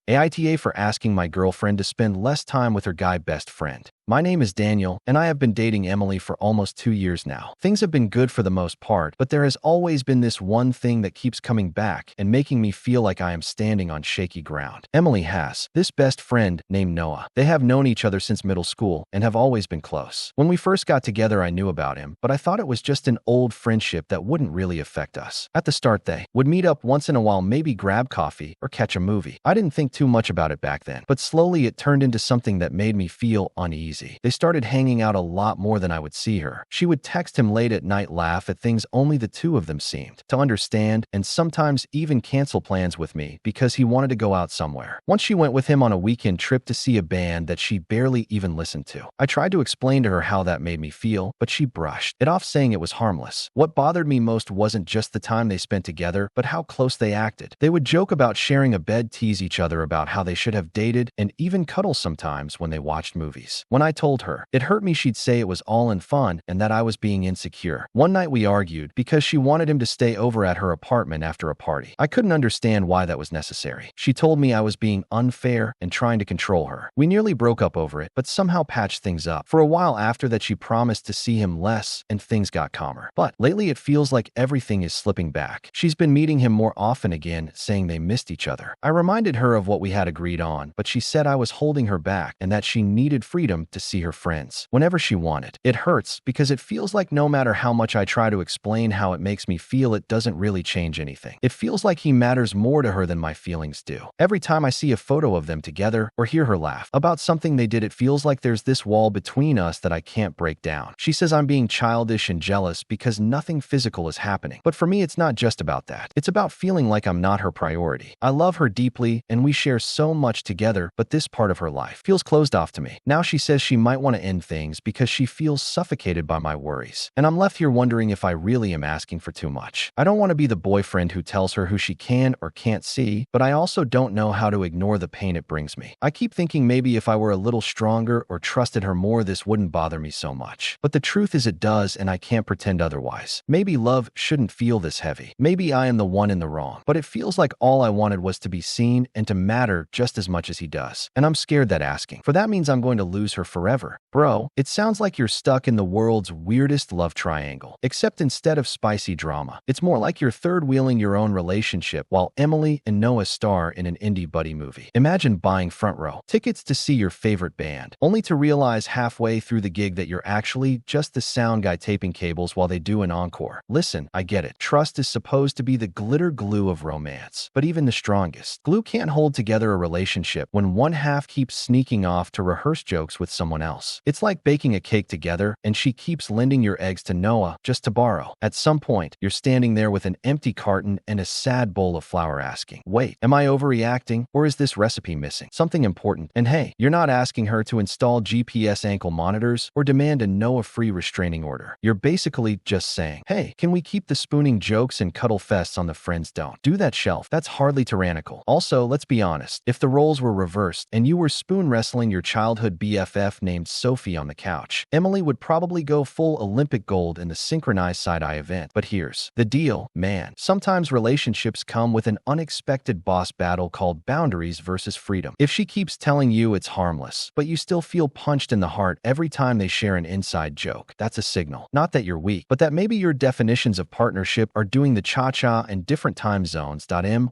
AITA for asking my girlfriend to spend less time with her guy best friend. My name is Daniel, and I have been dating Emily for almost 2 years now. Things have been good for the most part, but there has always been this one thing that keeps coming back and making me feel like I am standing on shaky ground. Emily has this best friend named Noah. They have known each other since middle school and have always been close. When we first got together, I knew about him, but I thought it was just an old friendship that wouldn't really affect us. At the start, they would meet up once in a while, maybe grab coffee or catch a movie. I didn't think too much about it back then, but slowly it turned into something that made me feel uneasy. They started hanging out a lot more than I would see her. She would text him late at night, laugh at things only the two of them seemed to understand, and sometimes even cancel plans with me because he wanted to go out somewhere. Once she went with him on a weekend trip to see a band that she barely even listened to. I tried to explain to her how that made me feel, but she brushed it off, saying it was harmless. What bothered me most wasn't just the time they spent together, but how close they acted. They would joke about sharing a bed, tease each other about how they should have dated, and even cuddle sometimes when they watched movies. When I told her it hurt me, she'd say it was all in fun and that I was being insecure. One night we argued because she wanted him to stay over at her apartment after a party. I couldn't understand why that was necessary. She told me I was being unfair and trying to control her. We nearly broke up over it, but somehow patched things up. For a while after that, she promised to see him less and things got calmer. But lately it feels like everything is slipping back. She's been meeting him more often again, saying they missed each other. I reminded her of what we had agreed on, but she said I was holding her back and that she needed freedom to see her friends whenever she wanted. It hurts because it feels like no matter how much I try to explain how it makes me feel, it doesn't really change anything. It feels like he matters more to her than my feelings do. Every time I see a photo of them together or hear her laugh about something they did, it feels like there's this wall between us that I can't break down. She says I'm being childish and jealous because nothing physical is happening. But for me, it's not just about that. It's about feeling like I'm not her priority. I love her deeply and we share so much together, but this part of her life feels closed off to me. Now she says she might want to end things because she feels suffocated by my worries. And I'm left here wondering if I really am asking for too much. I don't want to be the boyfriend who tells her who she can or can't see, but I also don't know how to ignore the pain it brings me. I keep thinking maybe if I were a little stronger or trusted her more, this wouldn't bother me so much. But the truth is it does, and I can't pretend otherwise. Maybe love shouldn't feel this heavy. Maybe I am the one in the wrong. But it feels like all I wanted was to be seen and to matter just as much as he does. And I'm scared that asking for that means I'm going to lose her forever. Bro, it sounds like you're stuck in the world's weirdest love triangle. Except instead of spicy drama, it's more like you're third-wheeling your own relationship while Emily and Noah star in an indie buddy movie. Imagine buying front row tickets to see your favorite band, only to realize halfway through the gig that you're actually just the sound guy taping cables while they do an encore. Listen, I get it. Trust is supposed to be the glitter glue of romance, but even the strongest glue can't hold together a relationship when one half keeps sneaking off to rehearse jokes with someone else. It's like baking a cake together and she keeps lending your eggs to Noah just to borrow. At some point, you're standing there with an empty carton and a sad bowl of flour asking, wait, am I overreacting or is this recipe missing something important? And hey, you're not asking her to install GPS ankle monitors or demand a Noah-free restraining order. You're basically just saying, hey, can we keep the spooning jokes and cuddle fests on the friends don't do that shelf? That's hardly tyrannical. Also, let's be honest, if the roles were reversed and you were spoon wrestling your childhood BFF named Sophie on the couch, Emily would probably go full Olympic gold in the synchronized side-eye event. But here's the deal, man. Sometimes relationships come with an unexpected boss battle called boundaries versus freedom. If she keeps telling you it's harmless, but you still feel punched in the heart every time they share an inside joke, that's a signal. Not that you're weak, but that maybe your definitions of partnership are doing the cha-cha in different time zones.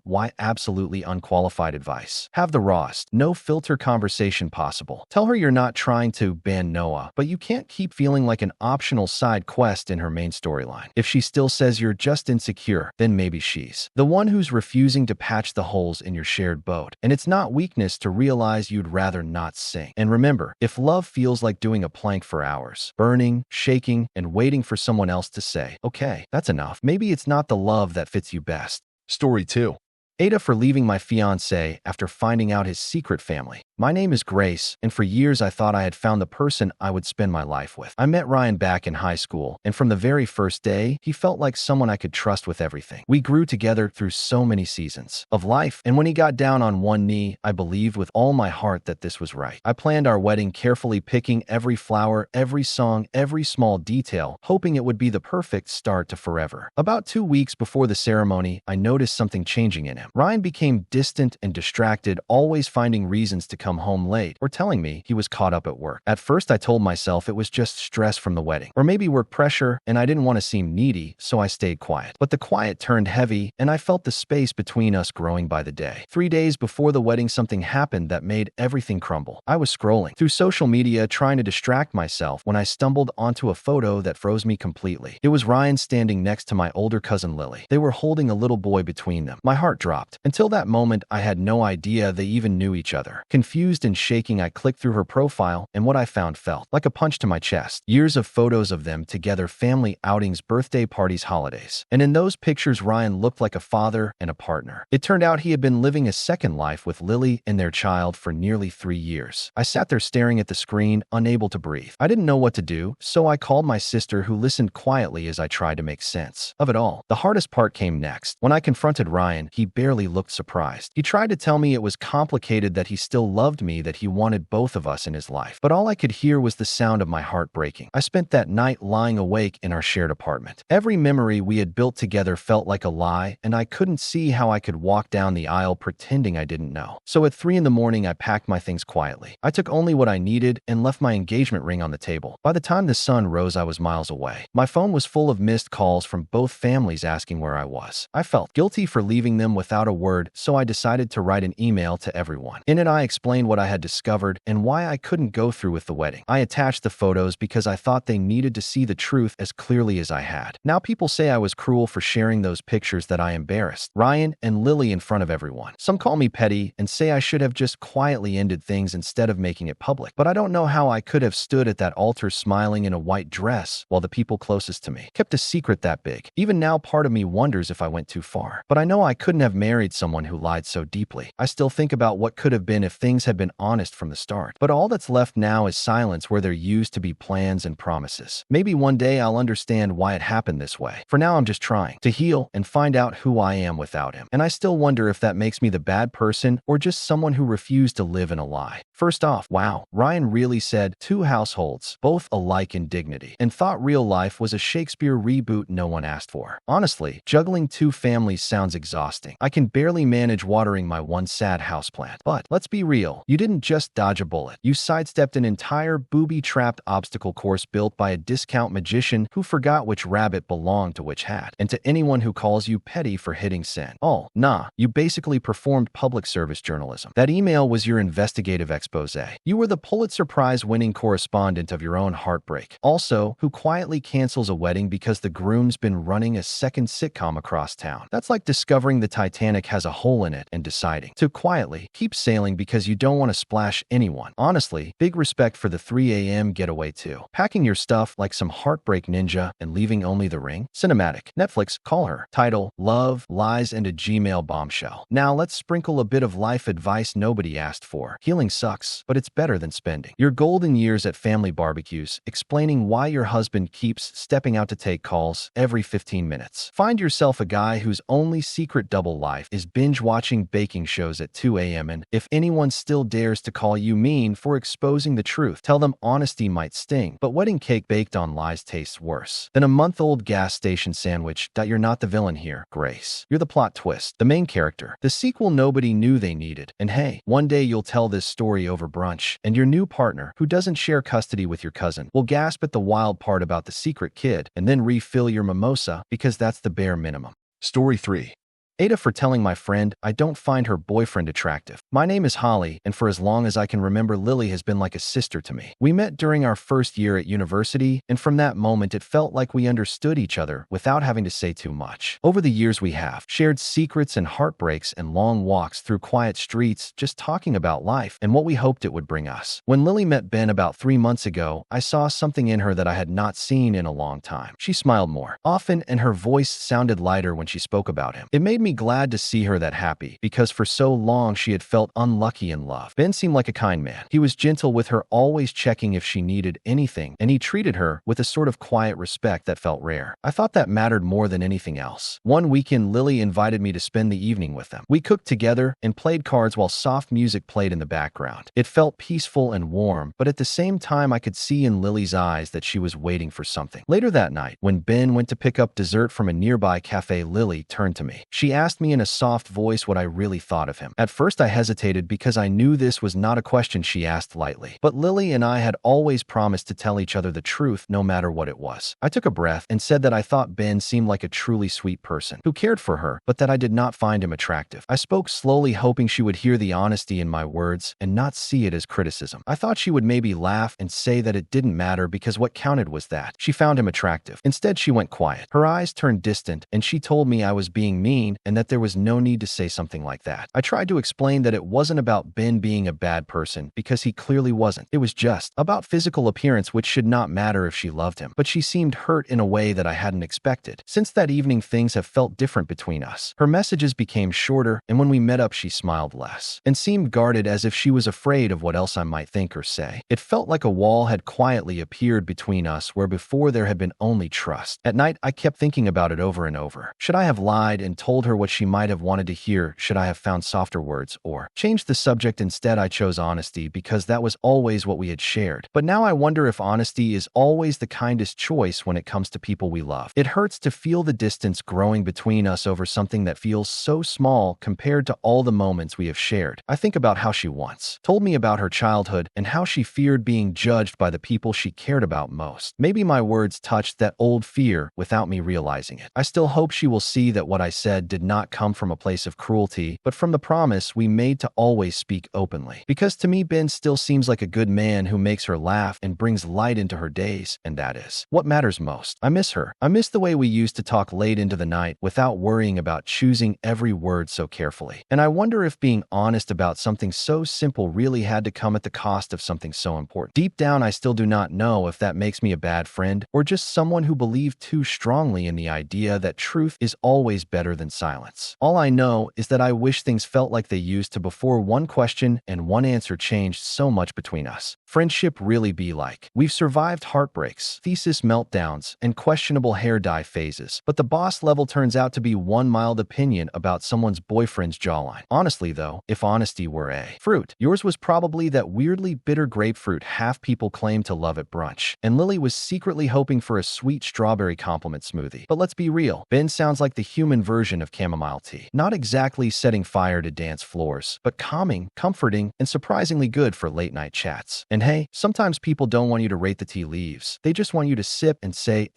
My absolutely unqualified advice. Have the rawest, no filter conversation possible. Tell her you're not trying to ban Noah, but you can't keep feeling like an optional side quest in her main storyline. If she still says you're just insecure, then maybe she's the one who's refusing to patch the holes in your shared boat. And it's not weakness to realize you'd rather not sing. And remember, if love feels like doing a plank for hours, burning, shaking, and waiting for someone else to say, okay, that's enough, maybe it's not the love that fits you best. Story 2. AITA for leaving my fiancé after finding out his secret family. My name is Grace, and for years I thought I had found the person I would spend my life with. I met Ryan back in high school, and from the very first day, he felt like someone I could trust with everything. We grew together through so many seasons of life, and when he got down on one knee, I believed with all my heart that this was right. I planned our wedding carefully, picking every flower, every song, every small detail, hoping it would be the perfect start to forever. About 2 weeks before the ceremony, I noticed something changing in him. Ryan became distant and distracted, always finding reasons to come home late or telling me he was caught up at work. At first, I told myself it was just stress from the wedding, or maybe work pressure, and I didn't want to seem needy, so I stayed quiet. But the quiet turned heavy, and I felt the space between us growing by the day. 3 days before the wedding, something happened that made everything crumble. I was scrolling through social media trying to distract myself when I stumbled onto a photo that froze me completely. It was Ryan standing next to my older cousin Lily. They were holding a little boy between them. My heart dropped. Until that moment, I had no idea they even knew each other. Confused and shaking, I clicked through her profile, and what I found felt like a punch to my chest. Years of photos of them together, family outings, birthday parties, holidays. And in those pictures, Ryan looked like a father and a partner. It turned out he had been living a second life with Lily and their child for nearly 3 years. I sat there staring at the screen, unable to breathe. I didn't know what to do, so I called my sister, who listened quietly as I tried to make sense of it all. The hardest part came next. When I confronted Ryan, he barely looked surprised. He tried to tell me it was complicated, that he still loved me, that he wanted both of us in his life. But all I could hear was the sound of my heart breaking. I spent that night lying awake in our shared apartment. Every memory we had built together felt like a lie, and I couldn't see how I could walk down the aisle pretending I didn't know. So at 3 in the morning, I packed my things quietly. I took only what I needed and left my engagement ring on the table. By the time the sun rose, I was miles away. My phone was full of missed calls from both families asking where I was. I felt guilty for leaving them without a word, so I decided to write an email to everyone. In it, I explained what I had discovered and why I couldn't go through with the wedding. I attached the photos because I thought they needed to see the truth as clearly as I had. Now people say I was cruel for sharing those pictures, that I embarrassed Ryan and Lily in front of everyone. Some call me petty and say I should have just quietly ended things instead of making it public. But I don't know how I could have stood at that altar smiling in a white dress while the people closest to me kept a secret that big. Even now, part of me wonders if I went too far. But I know I couldn't have married someone who lied so deeply. I still think about what could have been if things had been honest from the start. But all that's left now is silence, where there used to be plans and promises. Maybe one day I'll understand why it happened this way. For now, I'm just trying to heal and find out who I am without him. And I still wonder if that makes me the bad person or just someone who refused to live in a lie. First off, wow, Ryan really said 2 households, both alike in dignity, and thought real life was a Shakespeare reboot no one asked for. Honestly, juggling 2 families sounds exhausting. I can barely manage watering my one sad houseplant. But let's be real, you didn't just dodge a bullet. You sidestepped an entire booby-trapped obstacle course built by a discount magician who forgot which rabbit belonged to which hat. And to anyone who calls you petty for hitting send, oh, nah, you basically performed public service journalism. That email was your investigative expose. You were the Pulitzer Prize-winning correspondent of your own heartbreak. Also, who quietly cancels a wedding because the groom's been running a second sitcom across town. That's like discovering the Titanic has a hole in it and deciding to quietly keep sailing because you don't want to splash anyone. Honestly, big respect for the 3 a.m. getaway too. Packing your stuff like some heartbreak ninja and leaving only the ring. Cinematic. Netflix, call her. Title, Love, Lies, and a Gmail Bombshell. Now let's sprinkle a bit of life advice nobody asked for. Healing sucks, but it's better than spending your golden years at family barbecues explaining why your husband keeps stepping out to take calls every 15 minutes. Find yourself a guy whose only secret double life is binge watching baking shows at 2 a.m. And if anyone still dares to call you mean for exposing the truth, tell them honesty might sting, but wedding cake baked on lies tastes worse than a month-old gas station sandwich. You're not the villain here, Grace. You're the plot twist, the main character, the sequel nobody knew they needed. And hey, one day you'll tell this story over brunch, and your new partner, who doesn't share custody with your cousin, will gasp at the wild part about the secret kid and then refill your mimosa because that's the bare minimum. Story 3. AITA for telling my friend I don't find her boyfriend attractive. My name is Holly, and for as long as I can remember, Lily has been like a sister to me. We met during our first year at university, and from that moment it felt like we understood each other without having to say too much. Over the years we have shared secrets and heartbreaks and long walks through quiet streets, just talking about life and what we hoped it would bring us. When Lily met Ben about 3 months ago, I saw something in her that I had not seen in a long time. She smiled more often, and her voice sounded lighter when she spoke about him. It made me me glad to see her that happy, because for so long she had felt unlucky in love. Ben seemed like a kind man. He was gentle with her, always checking if she needed anything, and he treated her with a sort of quiet respect that felt rare. I thought that mattered more than anything else. One weekend, Lily invited me to spend the evening with them. We cooked together and played cards while soft music played in the background. It felt peaceful and warm, but at the same time I could see in Lily's eyes that she was waiting for something. Later that night, when Ben went to pick up dessert from a nearby cafe, Lily turned to me. She asked me in a soft voice what I really thought of him. At first I hesitated because I knew this was not a question she asked lightly. But Lily and I had always promised to tell each other the truth no matter what it was. I took a breath and said that I thought Ben seemed like a truly sweet person who cared for her, but that I did not find him attractive. I spoke slowly, hoping she would hear the honesty in my words and not see it as criticism. I thought she would maybe laugh and say that it didn't matter because what counted was that she found him attractive. Instead, she went quiet. Her eyes turned distant, and she told me I was being mean and that there was no need to say something like that. I tried to explain that it wasn't about Ben being a bad person, because he clearly wasn't. It was just about physical appearance, which should not matter if she loved him. But she seemed hurt in a way that I hadn't expected. Since that evening, things have felt different between us. Her messages became shorter, and when we met up, she smiled less and seemed guarded, as if she was afraid of what else I might think or say. It felt like a wall had quietly appeared between us where before there had been only trust. At night, I kept thinking about it over and over. Should I have lied and told her what she might have wanted to hear? Should I have found softer words or changed the subject? Instead, I chose honesty because that was always what we had shared. But now I wonder if honesty is always the kindest choice when it comes to people we love. It hurts to feel the distance growing between us over something that feels so small compared to all the moments we have shared. I think about how she once told me about her childhood and how she feared being judged by the people she cared about most. Maybe my words touched that old fear without me realizing it. I still hope she will see that what I said did not come from a place of cruelty, but from the promise we made to always speak openly. Because to me, Ben still seems like a good man who makes her laugh and brings light into her days, and that is what matters most. I miss her. I miss the way we used to talk late into the night without worrying about choosing every word so carefully. And I wonder if being honest about something so simple really had to come at the cost of something so important. Deep down, I still do not know if that makes me a bad friend or just someone who believed too strongly in the idea that truth is always better than silence. All I know is that I wish things felt like they used to before one question and one answer changed so much between us. Friendship really be like. We've survived heartbreaks, thesis meltdowns, and questionable hair dye phases, but the boss level turns out to be one mild opinion about someone's boyfriend's jawline. Honestly though, if honesty were a fruit, yours was probably that weirdly bitter grapefruit half people claim to love at brunch, and Lily was secretly hoping for a sweet strawberry compliment smoothie. But let's be real, Ben sounds like the human version of chamomile tea. Not exactly setting fire to dance floors, but calming, comforting, and surprisingly good for late night chats. And hey, sometimes people don't want you to rate the tea leaves. They just want you to sip and say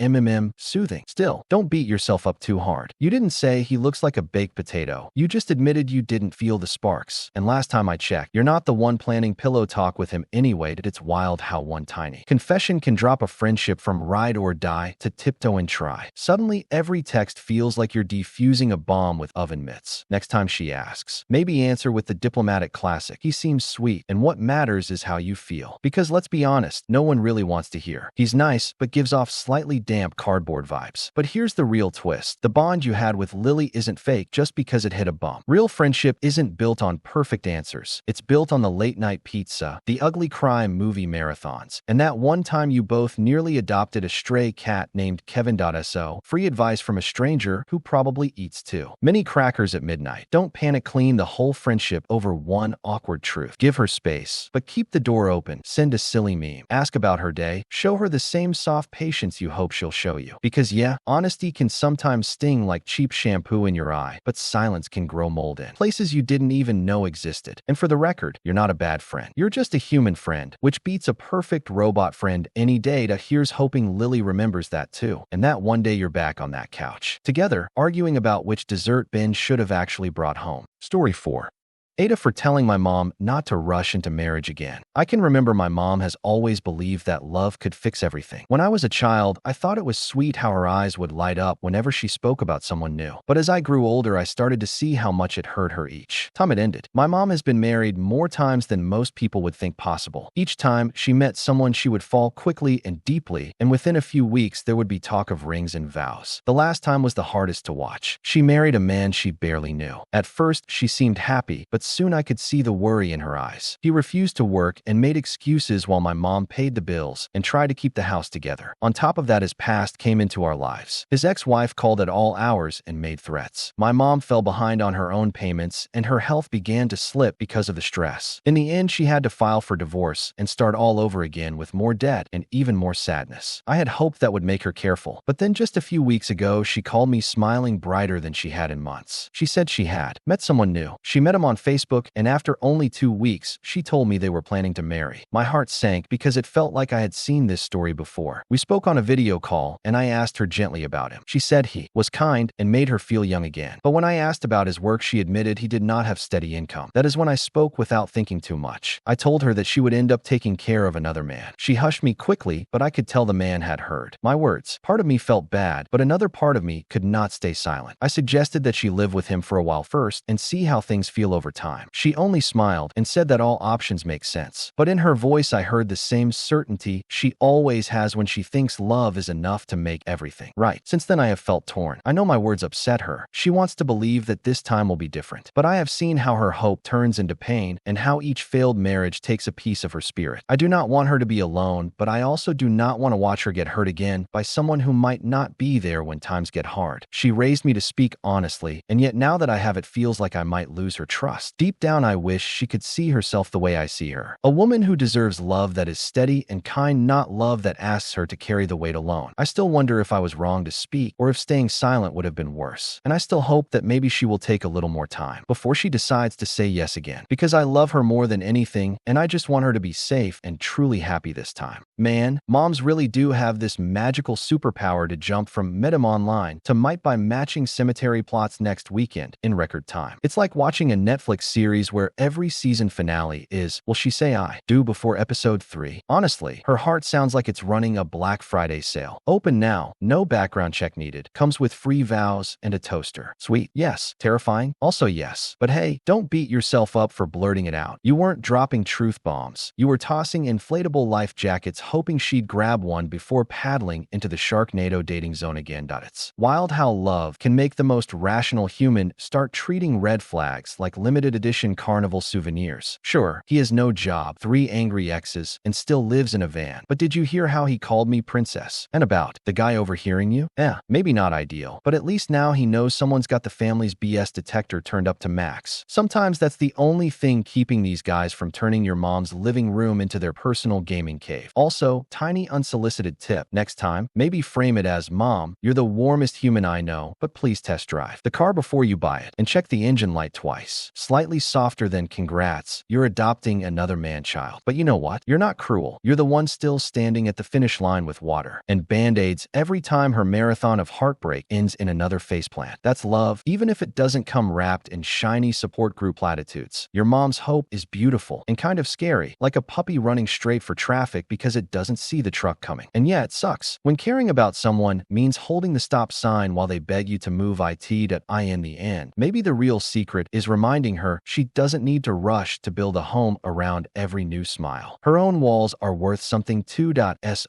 soothing. Still, don't beat yourself up too hard. You didn't say he looks like a baked potato. You just admitted you didn't feel the sparks. And last time I checked, you're not the one planning pillow talk with him anyway. It's wild how one tiny confession can drop a friendship from ride or die to tiptoe and try. Suddenly, every text feels like you're defusing a bomb with oven mitts. Next time she asks, maybe answer with the diplomatic classic, "He seems sweet, and what matters is how you feel." Because let's be honest, no one really wants to hear, "He's nice, but gives off slightly damp cardboard vibes." But here's the real twist. The bond you had with Lily isn't fake just because it hit a bump. Real friendship isn't built on perfect answers. It's built on the late night pizza, the ugly crime movie marathons, and that one time you both nearly adopted a stray cat named Kevin.so. Free advice from a stranger who probably eats too many crackers at midnight. Don't panic clean the whole friendship over one awkward truth. Give her space, but keep the door open. Send a silly meme. Ask about her day. Show her the same soft patience you hope she'll show you. Because yeah, honesty can sometimes sting like cheap shampoo in your eye, but silence can grow mold in places you didn't even know existed. And for the record, you're not a bad friend. You're just a human friend, which beats a perfect robot friend any day. Here's hoping Lily remembers that too. And that one day you're back on that couch, together, arguing about which dessert Ben should have actually brought home. Story 4. AITA for telling my mom not to rush into marriage again. I can remember my mom has always believed that love could fix everything. When I was a child, I thought it was sweet how her eyes would light up whenever she spoke about someone new. But as I grew older, I started to see how much it hurt her each time it ended. My mom has been married more times than most people would think possible. Each time she met someone, she would fall quickly and deeply, and within a few weeks, there would be talk of rings and vows. The last time was the hardest to watch. She married a man she barely knew. At first, she seemed happy, but soon I could see the worry in her eyes. He refused to work and made excuses while my mom paid the bills and tried to keep the house together. On top of that, his past came into our lives. His ex-wife called at all hours and made threats. My mom fell behind on her own payments, and her health began to slip because of the stress. In the end, she had to file for divorce and start all over again with more debt and even more sadness. I had hoped that would make her careful, but then just a few weeks ago, she called me smiling brighter than she had in months. She said she had met someone new. She met him on Facebook, and after only 2 weeks, she told me they were planning to marry. My heart sank because it felt like I had seen this story before. We spoke on a video call, and I asked her gently about him. She said he was kind and made her feel young again. But when I asked about his work, she admitted he did not have steady income. That is when I spoke without thinking too much. I told her that she would end up taking care of another man. She hushed me quickly, but I could tell the man had heard my words. Part of me felt bad, but another part of me could not stay silent. I suggested that she live with him for a while first and see how things feel over time. She only smiled and said that all options make sense. But in her voice, I heard the same certainty she always has when she thinks love is enough to make everything right. Since then, I have felt torn. I know my words upset her. She wants to believe that this time will be different. But I have seen how her hope turns into pain and how each failed marriage takes a piece of her spirit. I do not want her to be alone, but I also do not want to watch her get hurt again by someone who might not be there when times get hard. She raised me to speak honestly, and yet now that I have, it feels like I might lose her trust. Deep down, I wish she could see herself the way I see her. A woman who deserves love that is steady and kind, not love that asks her to carry the weight alone. I still wonder if I was wrong to speak or if staying silent would have been worse. And I still hope that maybe she will take a little more time before she decides to say yes again, because I love her more than anything, and I just want her to be safe and truly happy this time. Man, moms really do have this magical superpower to jump from met him online to might buy matching cemetery plots next weekend in record time. It's like watching a Netflix series where every season finale is, will she say I do before episode 3? Honestly, her heart sounds like it's running a Black Friday sale. Open now, no background check needed, comes with free vows and a toaster. Sweet, yes. Terrifying, also yes. But hey, don't beat yourself up for blurting it out. You weren't dropping truth bombs. You were tossing inflatable life jackets hoping she'd grab one before paddling into the Sharknado dating zone again. It's wild how love can make the most rational human start treating red flags like limited edition carnival souvenirs. Sure, he has no job, 3 angry exes, and still lives in a van. But did you hear how he called me princess? And about the guy overhearing you? Maybe not ideal, but at least now he knows someone's got the family's BS detector turned up to max. Sometimes that's the only thing keeping these guys from turning your mom's living room into their personal gaming cave. Also, tiny unsolicited tip. Next time, maybe frame it as, Mom, you're the warmest human I know, but please test drive the car before you buy it and check the engine light twice. Slightly softer than congrats, you're adopting another man-child. But you know what? You're not cruel. You're the one still standing at the finish line with water and band-aids every time her marathon of heartbreak ends in another faceplant. That's love, even if it doesn't come wrapped in shiny support group platitudes. Your mom's hope is beautiful and kind of scary, like a puppy running straight for traffic because it doesn't see the truck coming. And yeah, it sucks. When caring about someone means holding the stop sign while they beg you to move it.I in the end. Maybe the real secret is reminding her she doesn't need to rush to build a home around every new smile. Her own walls are worth something too.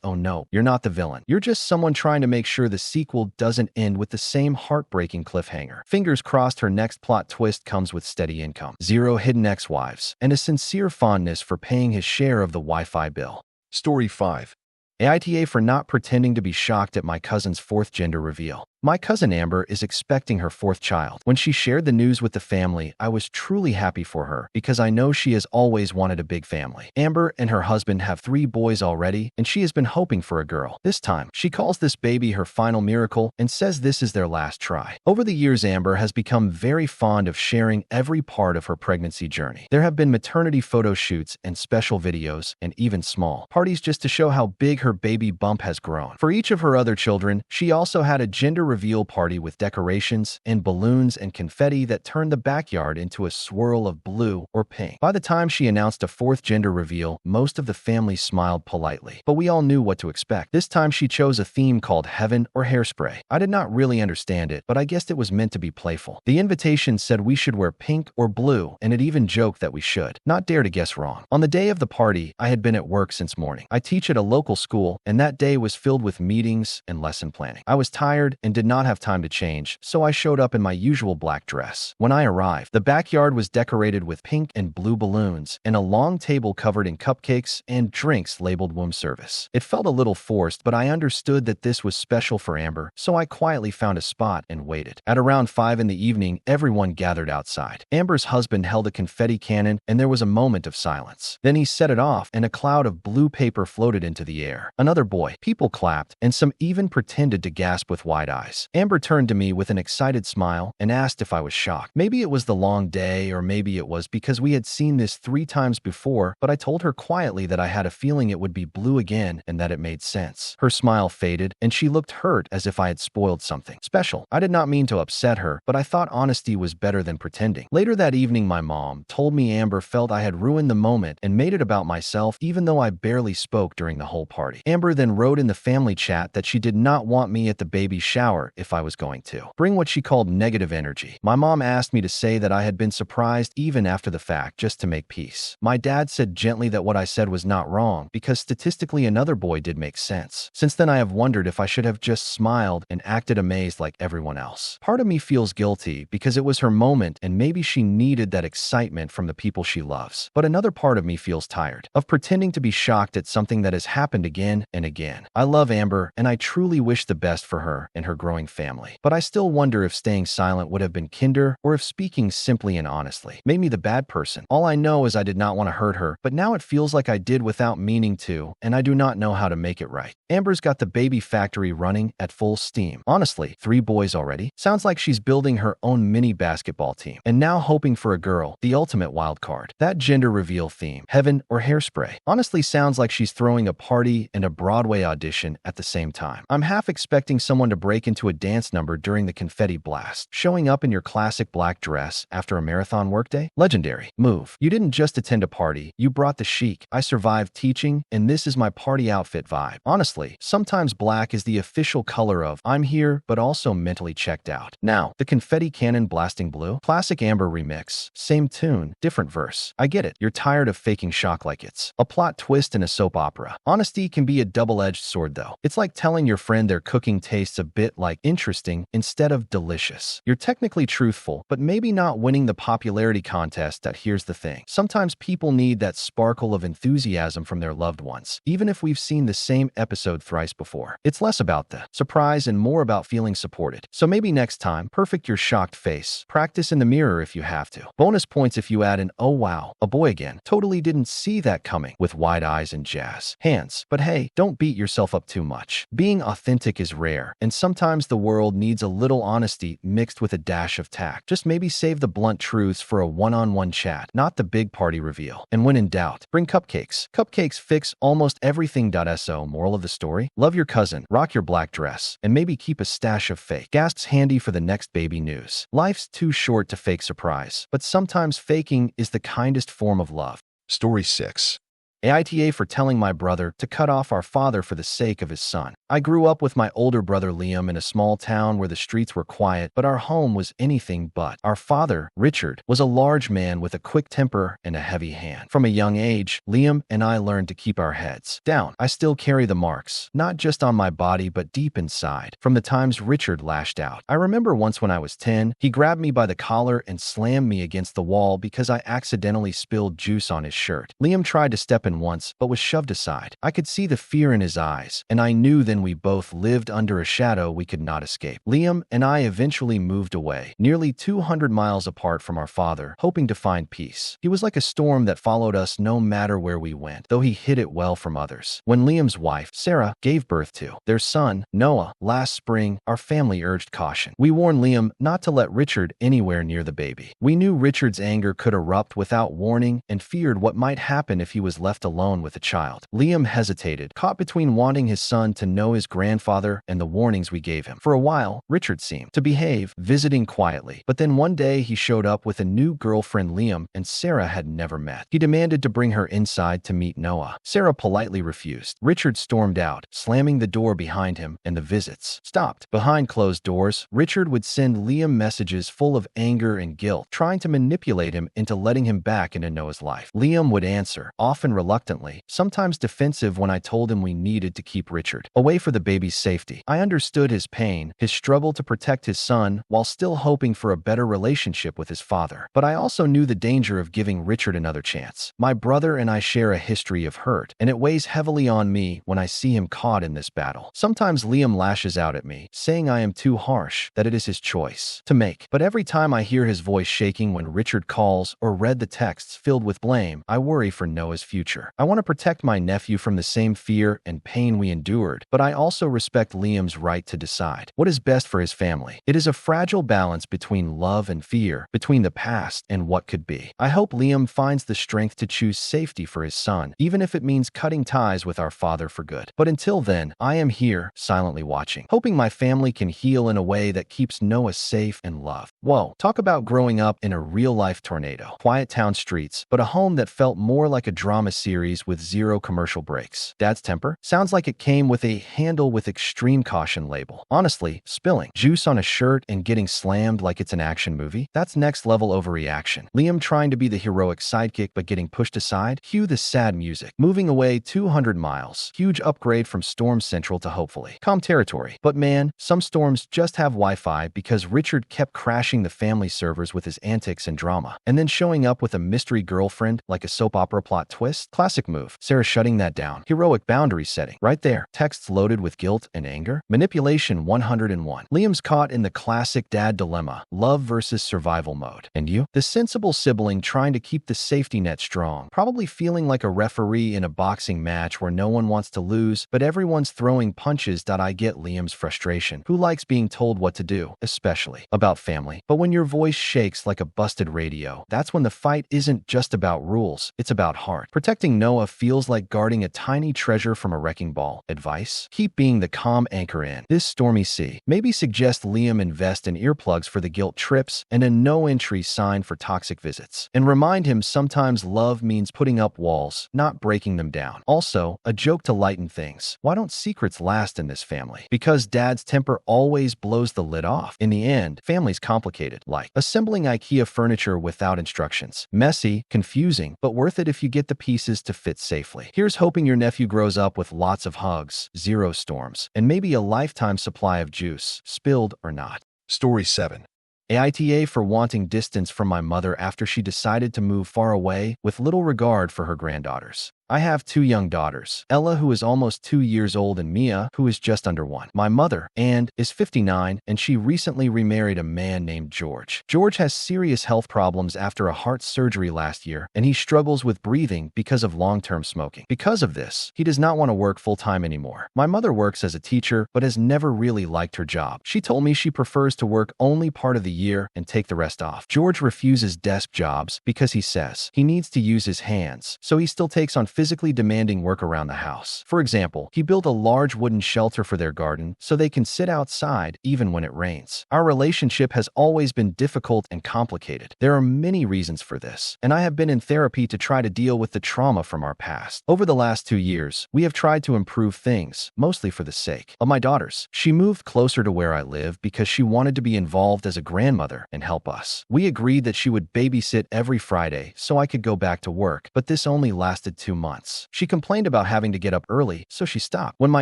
Oh no, you're not the villain. You're just someone trying to make sure the sequel doesn't end with the same heartbreaking cliffhanger. Fingers crossed her next plot twist comes with steady income, 0 hidden ex-wives, and a sincere fondness for paying his share of the Wi-Fi bill. Story 5. AITA for not pretending to be shocked at my cousin's 4th gender reveal. My cousin Amber is expecting her 4th child. When she shared the news with the family, I was truly happy for her because I know she has always wanted a big family. Amber and her husband have 3 boys already, and she has been hoping for a girl. This time, she calls this baby her final miracle and says this is their last try. Over the years, Amber has become very fond of sharing every part of her pregnancy journey. There have been maternity photo shoots and special videos, and even small parties just to show how big her baby bump has grown. For each of her other children, she also had a gender reveal party with decorations and balloons and confetti that turned the backyard into a swirl of blue or pink. By the time she announced a fourth gender reveal, most of the family smiled politely, but we all knew what to expect. This time she chose a theme called Heaven or Hairspray. I did not really understand it, but I guessed it was meant to be playful. The invitation said we should wear pink or blue, and it even joked that we should not dare to guess wrong. On the day of the party, I had been at work since morning. I teach at a local school, and that day was filled with meetings and lesson planning. I was tired and did not have time to change, so I showed up in my usual black dress. When I arrived, the backyard was decorated with pink and blue balloons, and a long table covered in cupcakes and drinks labeled room service. It felt a little forced, but I understood that this was special for Amber, so I quietly found a spot and waited. At around 5 in the evening, everyone gathered outside. Amber's husband held a confetti cannon, and there was a moment of silence. Then he set it off, and a cloud of blue paper floated into the air. Another boy. People clapped, and some even pretended to gasp with wide eyes. Amber turned to me with an excited smile and asked if I was shocked. Maybe it was the long day, or maybe it was because we had seen this 3 times before, but I told her quietly that I had a feeling it would be blue again and that it made sense. Her smile faded, and she looked hurt as if I had spoiled something special. I did not mean to upset her, but I thought honesty was better than pretending. Later that evening, my mom told me Amber felt I had ruined the moment and made it about myself, even though I barely spoke during the whole party. Amber then wrote in the family chat that she did not want me at the baby shower if I was going to bring what she called negative energy. My mom asked me to say that I had been surprised even after the fact, just to make peace. My dad said gently that what I said was not wrong, because statistically another boy did make sense. Since then I have wondered if I should have just smiled and acted amazed like everyone else. Part of me feels guilty because it was her moment and maybe she needed that excitement from the people she loves. But another part of me feels tired of pretending to be shocked at something that has happened again and again. I love Amber, and I truly wish the best for her and her growing family. But I still wonder if staying silent would have been kinder, or if speaking simply and honestly made me the bad person. All I know is I did not want to hurt her, but now it feels like I did without meaning to, and I do not know how to make it right. Amber's got the baby factory running at full steam. Honestly, 3 boys already? Sounds like she's building her own mini basketball team. And now hoping for a girl, the ultimate wild card. That gender reveal theme, Heaven or Hairspray, honestly sounds like she's throwing a party and a Broadway audition at the same time. I'm half expecting someone to break into a dance number during the confetti blast. Showing up in your classic black dress after a marathon workday? Legendary move. You didn't just attend a party, you brought the chic. I survived teaching, and this is my party outfit vibe. Honestly, sometimes black is the official color of I'm here, but also mentally checked out. Now, the confetti cannon blasting blue? Classic Amber remix. Same tune, different verse. I get it. You're tired of faking shock like it's a plot twist in a soap opera. Honesty can be a double-edged sword though. It's like telling your friend their cooking tastes a bit like interesting instead of delicious. You're technically truthful, but maybe not winning the popularity contest. That here's the thing. Sometimes people need that sparkle of enthusiasm from their loved ones, even if we've seen the same episode thrice before. It's less about the surprise and more about feeling supported. So maybe next time, perfect your shocked face. Practice in the mirror if you have to. Bonus points if you add an "oh wow, a boy again. Totally didn't see that coming" with wide eyes and jazz hands. But hey, don't beat yourself up too much. Being authentic is rare, and sometimes the world needs a little honesty mixed with a dash of tact. Just maybe save the blunt truths for a one-on-one chat, not the big party reveal. And when in doubt, bring cupcakes. Cupcakes fix almost everything. So moral of the story? Love your cousin, rock your black dress, and maybe keep a stash of fake gasps handy for the next baby news. Life's too short to fake surprise, but sometimes faking is the kindest form of love. Story 6. AITA for telling my brother to cut off our father for the sake of his son. I grew up with my older brother Liam in a small town where the streets were quiet, but our home was anything but. Our father, Richard, was a large man with a quick temper and a heavy hand. From a young age, Liam and I learned to keep our heads down. I still carry the marks, not just on my body but deep inside, from the times Richard lashed out. I remember once when I was 10, he grabbed me by the collar and slammed me against the wall because I accidentally spilled juice on his shirt. Liam tried to step in once, but was shoved aside. I could see the fear in his eyes, and I knew then we both lived under a shadow we could not escape. Liam and I eventually moved away, nearly 200 miles apart from our father, hoping to find peace. He was like a storm that followed us no matter where we went, though he hid it well from others. When Liam's wife, Sarah, gave birth to their son, Noah, last spring, our family urged caution. We warned Liam not to let Richard anywhere near the baby. We knew Richard's anger could erupt without warning and feared what might happen if he was left left alone with the child. Liam hesitated, caught between wanting his son to know his grandfather and the warnings we gave him. For a while, Richard seemed to behave, visiting quietly. But then one day he showed up with a new girlfriend Liam and Sarah had never met. He demanded to bring her inside to meet Noah. Sarah politely refused. Richard stormed out, slamming the door behind him, and the visits stopped. Behind closed doors, Richard would send Liam messages full of anger and guilt, trying to manipulate him into letting him back into Noah's life. Liam would answer, often reluctantly, sometimes defensive when I told him we needed to keep Richard away for the baby's safety. I understood his pain, his struggle to protect his son while still hoping for a better relationship with his father. But I also knew the danger of giving Richard another chance. My brother and I share a history of hurt, and it weighs heavily on me when I see him caught in this battle. Sometimes Liam lashes out at me, saying I am too harsh, that it is his choice to make. But every time I hear his voice shaking when Richard calls or read the texts filled with blame, I worry for Noah's future. I want to protect my nephew from the same fear and pain we endured, but I also respect Liam's right to decide what is best for his family. It is a fragile balance between love and fear, between the past and what could be. I hope Liam finds the strength to choose safety for his son, even if it means cutting ties with our father for good. But until then, I am here, silently watching, hoping my family can heal in a way that keeps Noah safe and loved. Whoa, talk about growing up in a real-life tornado. Quiet town streets, but a home that felt more like a drama series with zero commercial breaks. Dad's temper? Sounds like it came with a handle with extreme caution label. Honestly, spilling juice on a shirt and getting slammed like it's an action movie? That's next level overreaction. Liam trying to be the heroic sidekick but getting pushed aside? Cue the sad music. Moving away 200 miles. Huge upgrade from Storm Central to hopefully calm territory. But man, some storms just have Wi-Fi because Richard kept crashing the family servers with his antics and drama, and then showing up with a mystery girlfriend like a soap opera plot twist. Classic move. Sarah shutting that down. Heroic boundary setting. Right there. Texts loaded with guilt and anger. Manipulation 101. Liam's caught in the classic dad dilemma. Love versus survival mode. And you? The sensible sibling trying to keep the safety net strong. Probably feeling like a referee in a boxing match where no one wants to lose, but everyone's throwing punches. I get Liam's frustration. Who likes being told what to do, especially about family? But when your voice shakes like a busted radio, that's when the fight isn't just about rules, it's about heart. Protecting Noah feels like guarding a tiny treasure from a wrecking ball. Advice? Keep being the calm anchor in this stormy sea. Maybe suggest Liam invest in earplugs for the guilt trips and a no-entry sign for toxic visits. And remind him sometimes love means putting up walls, not breaking them down. Also, a joke to lighten things. Why don't secrets last in this family? Because dad's temper always blows the lid off. In the end, family's complicated, like assembling IKEA furniture without instructions. Messy, confusing, but worth it if you get the pieces to fit safely. Here's hoping your nephew grows up with lots of hugs, zero storms, and maybe a lifetime supply of juice, spilled or not. Story 7. AITA for wanting distance from my mother after she decided to move far away with little regard for her granddaughters. I have 2 young daughters, Ella, who is almost 2 years old, and Mia, who is just under 1. My mother, Anne, is 59, and she recently remarried a man named George. George has serious health problems after a heart surgery last year, and he struggles with breathing because of long-term smoking. Because of this, he does not want to work full-time anymore. My mother works as a teacher, but has never really liked her job. She told me she prefers to work only part of the year and take the rest off. George refuses desk jobs because he says he needs to use his hands, so he still takes on physically demanding work around the house. For example, he built a large wooden shelter for their garden so they can sit outside even when it rains. Our relationship has always been difficult and complicated. There are many reasons for this, and I have been in therapy to try to deal with the trauma from our past. Over the last 2 years, we have tried to improve things, mostly for the sake of my daughters. She moved closer to where I live because she wanted to be involved as a grandmother and help us. We agreed that she would babysit every Friday so I could go back to work, but this only lasted 2 months. She complained about having to get up early, so she stopped. When my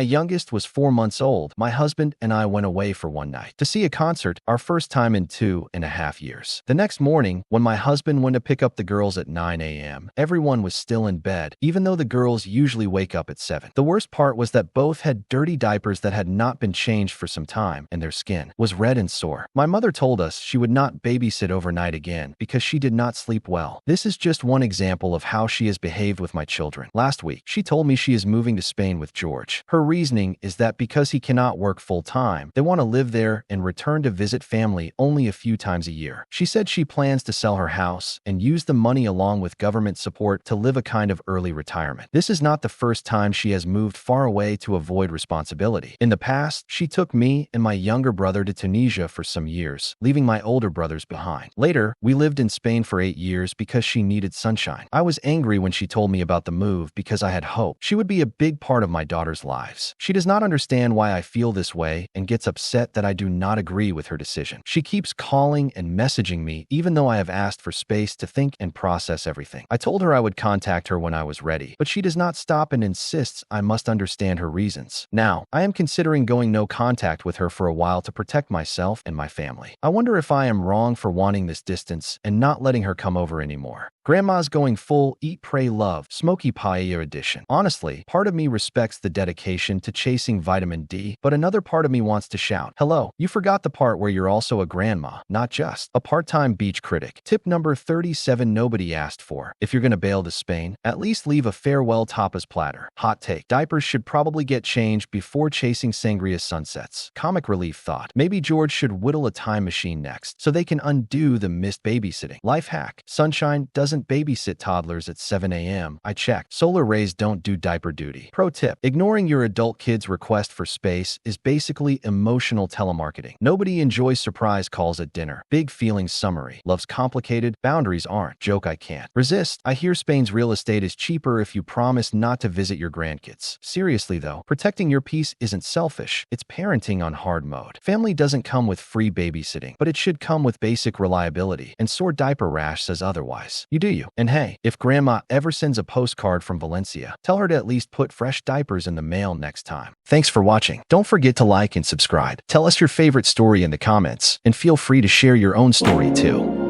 youngest was 4 months old, my husband and I went away for one night to see a concert, our first time in 2.5 years. The next morning, when my husband went to pick up the girls at 9 a.m., everyone was still in bed, even though the girls usually wake up at 7. The worst part was that both had dirty diapers that had not been changed for some time, and their skin was red and sore. My mother told us she would not babysit overnight again because she did not sleep well. This is just one example of how she has behaved with my children. children. Last week, she told me she is moving to Spain with George. Her reasoning is that because he cannot work full-time, they want to live there and return to visit family only a few times a year. She said she plans to sell her house and use the money along with government support to live a kind of early retirement. This is not the first time she has moved far away to avoid responsibility. In the past, she took me and my younger brother to Tunisia for some years, leaving my older brothers behind. Later, we lived in Spain for 8 years because she needed sunshine. I was angry when she told me about the move because I had hoped she would be a big part of my daughter's lives. She does not understand why I feel this way and gets upset that I do not agree with her decision. She keeps calling and messaging me even though I have asked for space to think and process everything. I told her I would contact her when I was ready, but she does not stop and insists I must understand her reasons. Now, I am considering going no contact with her for a while to protect myself and my family. I wonder if I am wrong for wanting this distance and not letting her come over anymore. Grandma's going full Eat, Pray, Love, Smoky Paella edition. Honestly, part of me respects the dedication to chasing vitamin D, but another part of me wants to shout, "Hello, you forgot the part where you're also a grandma, not just a part-time beach critic." Tip number 37 nobody asked for. If you're gonna bail to Spain, at least leave a farewell tapas platter. Hot take. Diapers should probably get changed before chasing sangria sunsets. Comic relief thought. Maybe George should whittle a time machine next, so they can undo the missed babysitting. Life hack. Sunshine doesn't babysit toddlers at 7 a.m. I checked. Solar rays don't do diaper duty. Pro tip. Ignoring your adult kid's request for space is basically emotional telemarketing. Nobody enjoys surprise calls at dinner. Big feelings summary. Love's complicated. Boundaries aren't. Joke I can't resist. I hear Spain's real estate is cheaper if you promise not to visit your grandkids. Seriously though, protecting your peace isn't selfish. It's parenting on hard mode. Family doesn't come with free babysitting, but it should come with basic reliability, and sore diaper rash says otherwise. You do you. And hey, if grandma ever sends a postcard from Valencia, tell her to at least put fresh diapers in the mail next time. Thanks for watching. Don't forget to like and subscribe. Tell us your favorite story in the comments, and feel free to share your own story too.